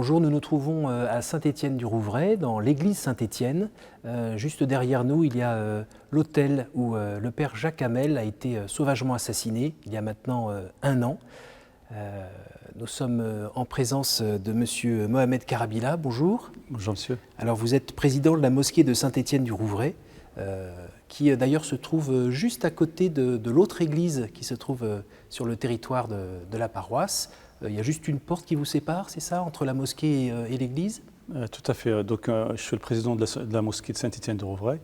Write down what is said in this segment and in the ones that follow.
Bonjour, nous nous trouvons à Saint-Étienne-du-Rouvray, dans l'église Saint-Étienne. Juste derrière nous, il y a l'autel où le père Jacques Hamel a été sauvagement assassiné il y a maintenant 1 an. Nous sommes en présence de monsieur Mohamed Karabila. Bonjour. Bonjour monsieur. Alors vous êtes président de la mosquée de Saint-Étienne-du-Rouvray, qui d'ailleurs se trouve juste à côté de l'autre église qui se trouve sur le territoire de la paroisse. Il y a juste une porte qui vous sépare, c'est ça, entre la mosquée et l'église ? Tout à fait. Donc, je suis le président de la mosquée de Saint-Étienne-du-Rouvray.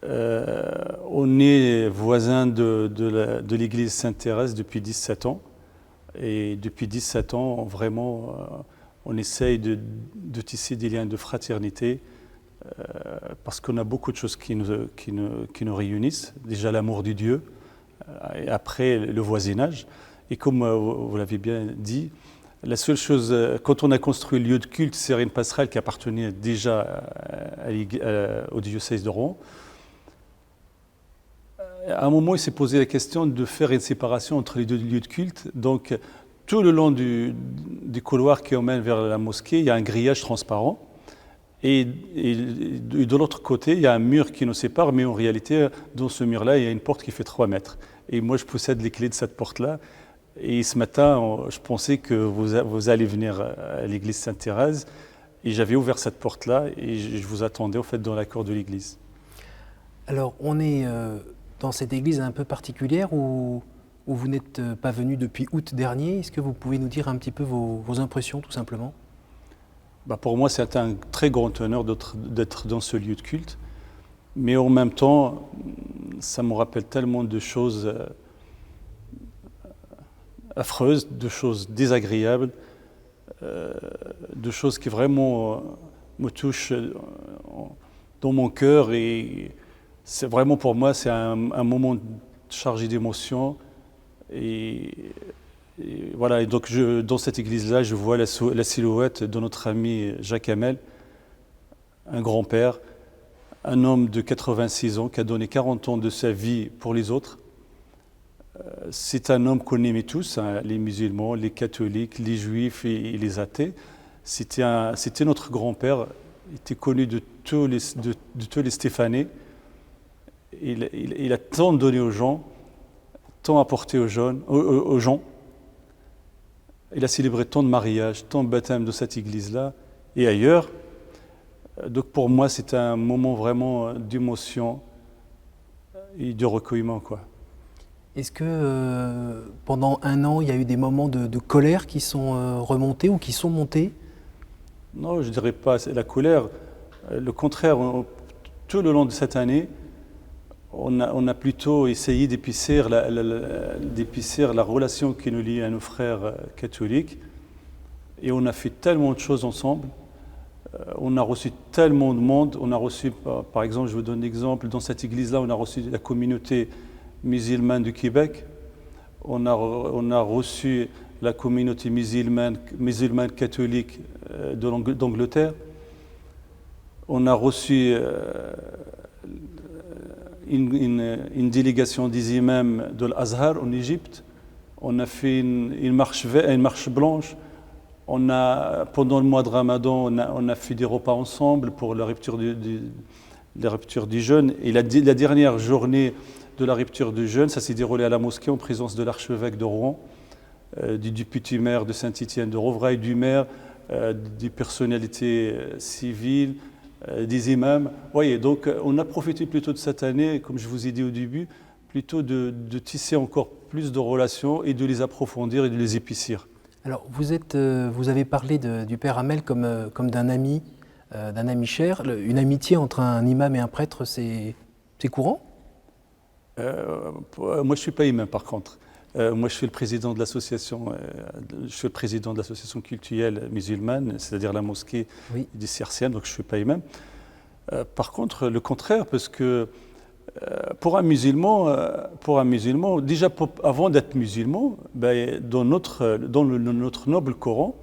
On est voisins de l'église Sainte-Thérèse depuis 17 ans. Et depuis 17 ans, vraiment, on essaye de tisser des liens de fraternité parce qu'on a beaucoup de choses qui nous réunissent. Déjà l'amour du Dieu, et après le voisinage. Et comme vous l'avez bien dit, la seule chose, quand on a construit le lieu de culte, c'est une passerelle qui appartenait déjà au diocèse de Rouen. À un moment, il s'est posé la question de faire une séparation entre les deux lieux de culte. Donc, tout le long du couloir qui emmène vers la mosquée, il y a un grillage transparent. Et de l'autre côté, il y a un mur qui nous sépare, mais en réalité, dans ce mur-là, il y a une porte qui fait 3 mètres. Et moi, je possède les clés de cette porte-là. Et ce matin, je pensais que vous allez venir à l'église Sainte-Thérèse. Et j'avais ouvert cette porte-là et je vous attendais au fait dans la cour de l'église. Alors, on est dans cette église un peu particulière où vous n'êtes pas venu depuis août dernier. Est-ce que vous pouvez nous dire un petit peu vos impressions, tout simplement ? Pour moi, c'est un très grand honneur d'être dans ce lieu de culte. Mais en même temps, ça me rappelle tellement de choses affreuses, de choses désagréables, de choses qui vraiment me touchent dans mon cœur. Et c'est vraiment pour moi, c'est un moment chargé d'émotions. Et voilà, et donc dans cette église-là, je vois la silhouette de notre ami Jacques Hamel, un grand-père, un homme de 86 ans qui a donné 40 ans de sa vie pour les autres. C'est un homme qu'on aimait tous, hein, les musulmans, les catholiques, les juifs et les athées. C'était notre grand-père, il était connu de tous les Stéphanés. Il a tant donné aux gens, tant apporté aux gens. Il a célébré tant de mariages, tant de baptêmes de cette église-là et ailleurs. Donc pour moi, c'est un moment vraiment d'émotion et de recueillement, quoi. Est-ce que pendant 1 an, il y a eu des moments de colère qui sont remontés ou qui sont montés ? Non, je ne dirais pas la colère. Le contraire, tout le long de cette année, on a plutôt essayé d'épicer la relation qui nous lie à nos frères catholiques. Et on a fait tellement de choses ensemble. On a reçu tellement de monde. On a reçu, par exemple, je vous donne un exemple, dans cette église-là, on a reçu la communauté musulmane du Québec. On a reçu la communauté musulmane catholique d'Angleterre. On a reçu une délégation des imams de l'Azhar en Égypte. On a fait une marche blanche. Pendant le mois de Ramadan, on a fait des repas ensemble pour la rupture du jeûne. Et la dernière journée de la rupture du jeûne, ça s'est déroulé à la mosquée en présence de l'archevêque de Rouen, du député maire de Saint-Étienne-de-Rouvray, du maire, des personnalités civiles, des imams. Voyez, donc on a profité plutôt de cette année, comme je vous ai dit au début, plutôt de tisser encore plus de relations et de les approfondir et de les épaissir. Alors vous avez parlé du père Hamel comme d'un ami cher. Une amitié entre un imam et un prêtre, c'est courant ? Moi, je ne suis pas imam, par contre. Moi, je suis le président de l'association cultuelle musulmane, c'est-à-dire la mosquée des Cerciennes, donc je ne suis pas imam. Par contre, le contraire, parce que pour un musulman, déjà avant d'être musulman, dans notre noble Coran,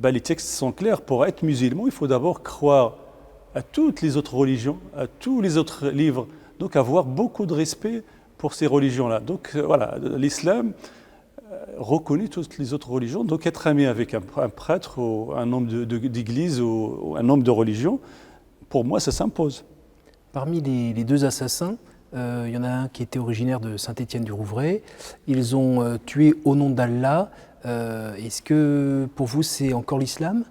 les textes sont clairs. Pour être musulman, il faut d'abord croire à toutes les autres religions, à tous les autres livres. Donc avoir beaucoup de respect pour ces religions-là. Donc voilà, l'islam, reconnu toutes les autres religions. Donc être ami avec un prêtre ou un homme d'église ou un homme de religion, pour moi, ça s'impose. Parmi les deux assassins, il y en a un qui était originaire de Saint-Étienne-du-Rouvray. Ils ont tué au nom d'Allah. Est-ce que pour vous c'est encore l'islam?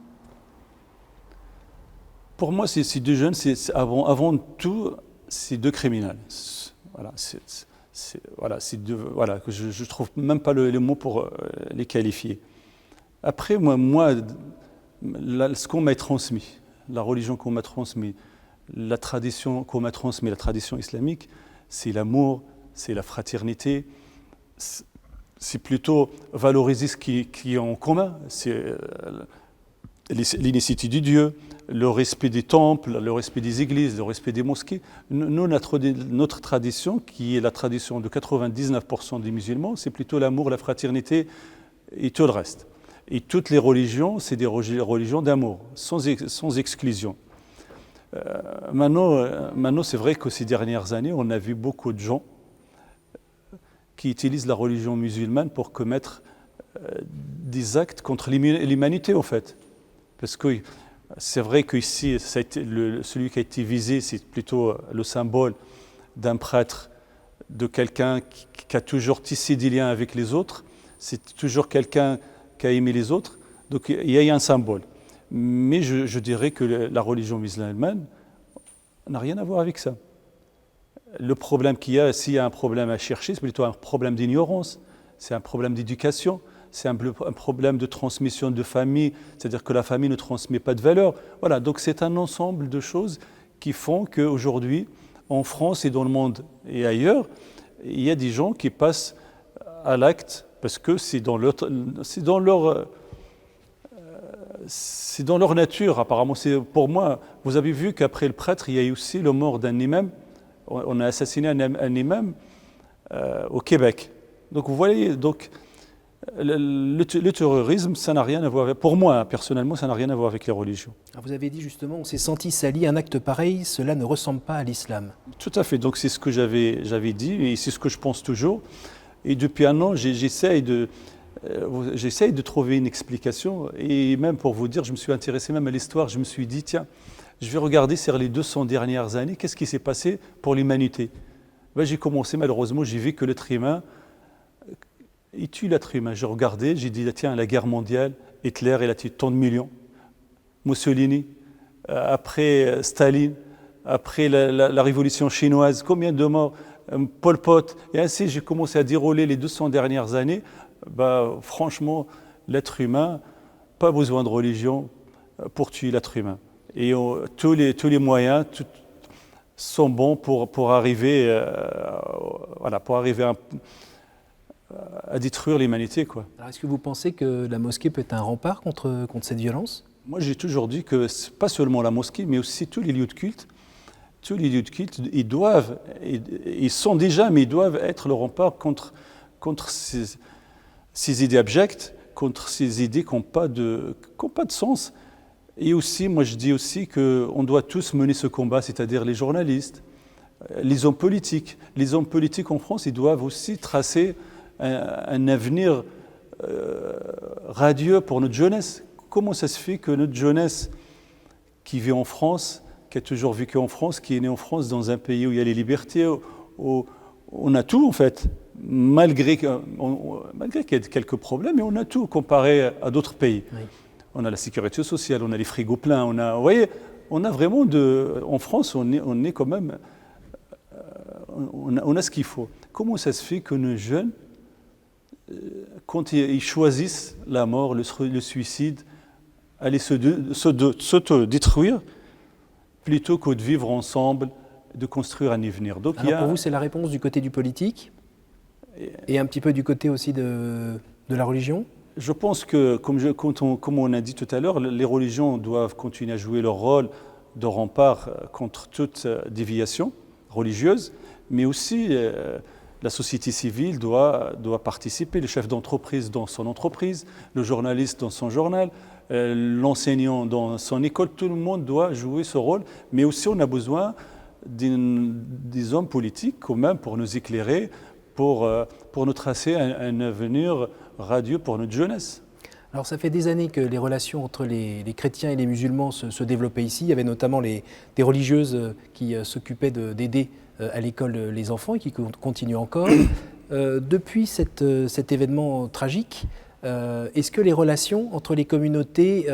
Pour moi, ces deux jeunes, avant tout, c'est deux criminels. Voilà, voilà, que je ne trouve même pas les mots pour les qualifier. Après, ce qu'on m'a transmis, la religion qu'on m'a transmise, la tradition qu'on m'a transmise, la tradition islamique, c'est l'amour, c'est la fraternité, c'est plutôt valoriser ce qui est en commun, c'est l'unicité du Dieu, le respect des temples, le respect des églises, le respect des mosquées. Nous, notre tradition, qui est la tradition de 99% des musulmans, c'est plutôt l'amour, la fraternité et tout le reste. Et toutes les religions, c'est des religions d'amour, sans exclusion. Maintenant, c'est vrai que ces dernières années, on a vu beaucoup de gens qui utilisent la religion musulmane pour commettre des actes contre l'humanité, en fait. Parce que c'est vrai qu'ici, celui qui a été visé, c'est plutôt le symbole d'un prêtre, de quelqu'un qui a toujours tissé des liens avec les autres. C'est toujours quelqu'un qui a aimé les autres. Donc il y a un symbole. Mais je dirais que la religion musulmane n'a rien à voir avec ça. Le problème qu'il y a, s'il y a un problème à chercher, c'est plutôt un problème d'ignorance, c'est un problème d'éducation, c'est un problème de transmission de famille, c'est-à-dire que la famille ne transmet pas de valeurs. Voilà, donc c'est un ensemble de choses qui font qu'aujourd'hui, en France et dans le monde et ailleurs, il y a des gens qui passent à l'acte parce que c'est dans leur nature, apparemment. Pour moi, vous avez vu qu'après le prêtre, il y a eu aussi le mort d'un imam. On a assassiné un imam au Québec. Donc vous voyez, le terrorisme, ça n'a rien à voir avec, pour moi, personnellement, ça n'a rien à voir avec les religions. Alors vous avez dit justement, on s'est senti sali, un acte pareil, cela ne ressemble pas à l'islam. Tout à fait, donc c'est ce que j'avais dit et c'est ce que je pense toujours. Et depuis un an, j'essaye de trouver une explication. Et même pour vous dire, je me suis intéressé même à l'histoire, je me suis dit, tiens, je vais regarder sur les 200 dernières années, qu'est-ce qui s'est passé pour l'humanité. J'ai commencé, malheureusement, j'ai vu que l'être humain, il tue l'être humain. J'ai regardé, j'ai dit, tiens, la guerre mondiale, Hitler, il a tué tant de millions. Mussolini, après Staline, après la révolution chinoise, combien de morts, Pol Pot, et ainsi j'ai commencé à dérouler les 200 dernières années. Franchement, l'être humain, pas besoin de religion pour tuer l'être humain. Et tous les moyens sont bons pour arriver à détruire l'humanité, quoi. Alors est-ce que vous pensez que la mosquée peut être un rempart contre cette violence? Moi, j'ai toujours dit que c'est pas seulement la mosquée, mais aussi tous les lieux de culte. Tous les lieux de culte, ils sont déjà, mais ils doivent être le rempart contre ces idées abjectes, contre ces idées qui n'ont pas de sens. Et aussi, moi je dis aussi qu'on doit tous mener ce combat, c'est-à-dire les journalistes, les hommes politiques. Les hommes politiques en France, ils doivent aussi tracer un avenir radieux pour notre jeunesse. Comment ça se fait que notre jeunesse qui vit en France, qui a toujours vécu en France, qui est née en France dans un pays où il y a les libertés, où on a tout en fait, malgré qu'il y ait quelques problèmes, mais on a tout comparé à d'autres pays. Oui. On a la sécurité sociale, on a les frigos pleins, vous voyez, on a vraiment en France, on est quand même, on a ce qu'il faut. Comment ça se fait que nos jeunes, quand ils choisissent la mort, le suicide, aller s'auto-détruire, plutôt que de vivre ensemble, de construire un avenir. Donc, alors pour vous, c'est la réponse du côté du politique et un petit peu du côté aussi de la religion? Je pense que, comme on a dit tout à l'heure, les religions doivent continuer à jouer leur rôle de rempart contre toute déviation religieuse, mais aussi la société civile doit participer, le chef d'entreprise dans son entreprise, le journaliste dans son journal, l'enseignant dans son école, tout le monde doit jouer ce rôle, mais aussi on a besoin des hommes politiques quand même pour nous éclairer, pour nous tracer un avenir radieux pour notre jeunesse. Alors ça fait des années que les relations entre les chrétiens et les musulmans se développaient ici. Il y avait notamment des religieuses qui s'occupaient d'aider à l'école les enfants et qui continuent encore. Depuis cet événement tragique, est-ce que les relations entre les communautés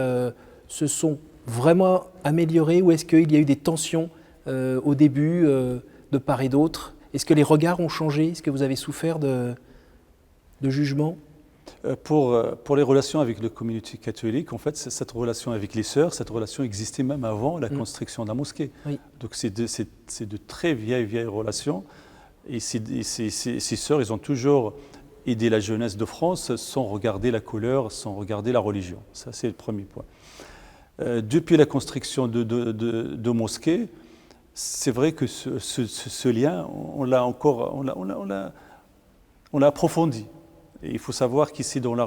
se sont vraiment améliorées ou est-ce qu'il y a eu des tensions au début de part et d'autre? Est-ce que les regards ont changé? Est-ce que vous avez souffert de jugements? Pour les relations avec la communauté catholique, en fait, cette relation avec les sœurs, cette relation existait même avant la construction de la mosquée. Oui. Donc c'est de très vieilles relations. Et ces sœurs, ils ont toujours aidé la jeunesse de France sans regarder la couleur, sans regarder la religion. Ça, c'est le premier point. Depuis la construction de mosquées, c'est vrai que ce lien, on l'a approfondi. Et il faut savoir qu'ici, dans la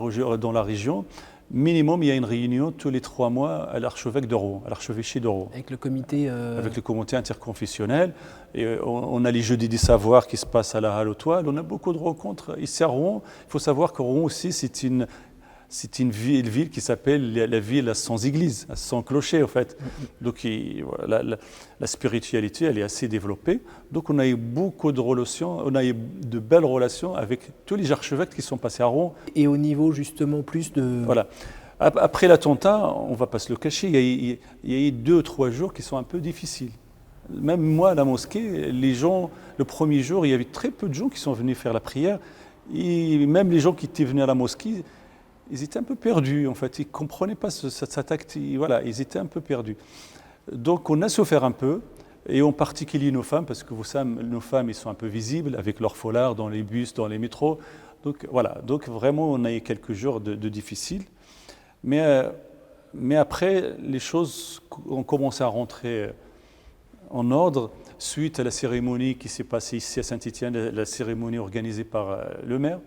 région, minimum, il y a une réunion tous les 3 mois à l'archevêque de Rouen, à l'archevêché de Rouen. Avec le comité Avec le comité interconfessionnel. Et on a les jeudis des savoirs qui se passent à la Halle aux Toiles. On a beaucoup de rencontres ici à Rouen. Il faut savoir que Rouen aussi, c'est une ville qui s'appelle la ville sans église, sans clocher en fait. Donc voilà, la spiritualité, elle est assez développée. Donc on a eu beaucoup de relations, on a eu de belles relations avec tous les archevêques qui sont passés à Rouen. Et au niveau justement plus de... Voilà. Après l'attentat, on ne va pas se le cacher, il y a eu 2 ou 3 jours qui sont un peu difficiles. Même moi, à la mosquée, les gens, le premier jour, il y avait très peu de gens qui sont venus faire la prière. Et même les gens qui étaient venus à la mosquée, ils étaient un peu perdus, en fait. Ils ne comprenaient pas cette acte. Voilà, ils étaient un peu perdus. Donc, on a souffert un peu, et en particulier nos femmes, parce que vous savez, nos femmes, ils sont un peu visibles avec leurs foulards dans les bus, dans les métros. Donc, voilà. Donc, vraiment, on a eu quelques jours de difficiles. Mais après, les choses ont commencé à rentrer en ordre suite à la cérémonie qui s'est passée ici à Saint-Étienne, la cérémonie organisée par le maire,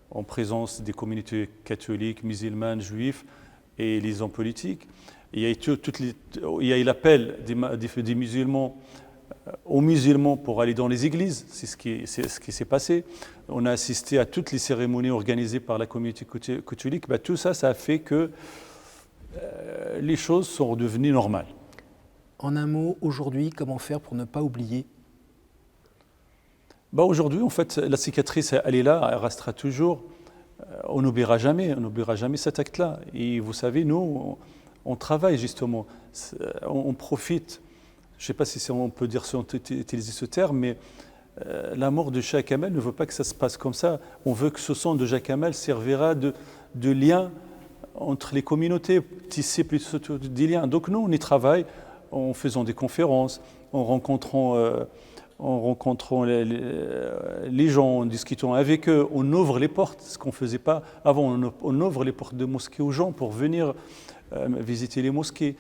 en présence des communautés catholiques, musulmanes, juifs et les hommes politiques. Il y a eu l'appel des musulmans aux musulmans pour aller dans les églises, c'est ce qui s'est passé. On a assisté à toutes les cérémonies organisées par la communauté catholique. Tout ça, ça a fait que les choses sont redevenues normales. En un mot, aujourd'hui, comment faire pour ne pas oublier ? Aujourd'hui, en fait, la cicatrice, elle est là, elle restera toujours. On n'oubliera jamais cet acte-là. Et vous savez, nous, on travaille justement, on profite. Je ne sais pas si on peut dire, si on peut utiliser ce terme, mais la mort de Jacques Hamel ne veut pas que ça se passe comme ça. On veut que ce sang de Jacques Hamel servira de lien entre les communautés, tisser plutôt des liens. Donc nous, on y travaille en faisant des conférences, en rencontrant les gens, en discutant avec eux. On ouvre les portes, ce qu'on ne faisait pas avant. On ouvre les portes de mosquées aux gens pour venir visiter les mosquées.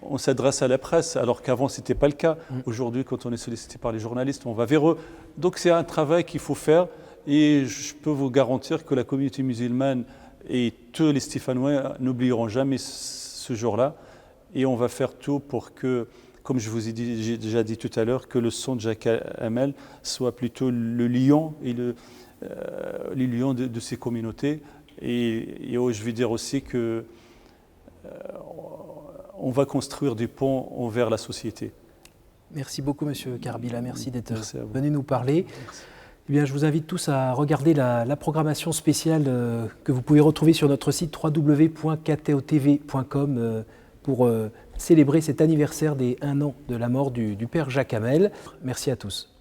On s'adresse à la presse, alors qu'avant, ce n'était pas le cas. Aujourd'hui, quand on est sollicité par les journalistes, on va vers eux. Donc, c'est un travail qu'il faut faire. Et je peux vous garantir que la communauté musulmane et tous les Stéphanois n'oublieront jamais ce jour-là. Et on va faire tout pour que, comme je vous ai déjà dit tout à l'heure, que le sang de Jacques Hamel soit plutôt le lion et les lions de ces communautés. Et je vais dire aussi que on va construire des ponts envers la société. Merci beaucoup, Monsieur Karbila. Merci d'être venu nous parler. Merci. Eh bien, je vous invite tous à regarder la programmation spéciale que vous pouvez retrouver sur notre site www.ktotv.com pour célébrer cet anniversaire des 1 an de la mort du père Jacques Hamel. Merci à tous.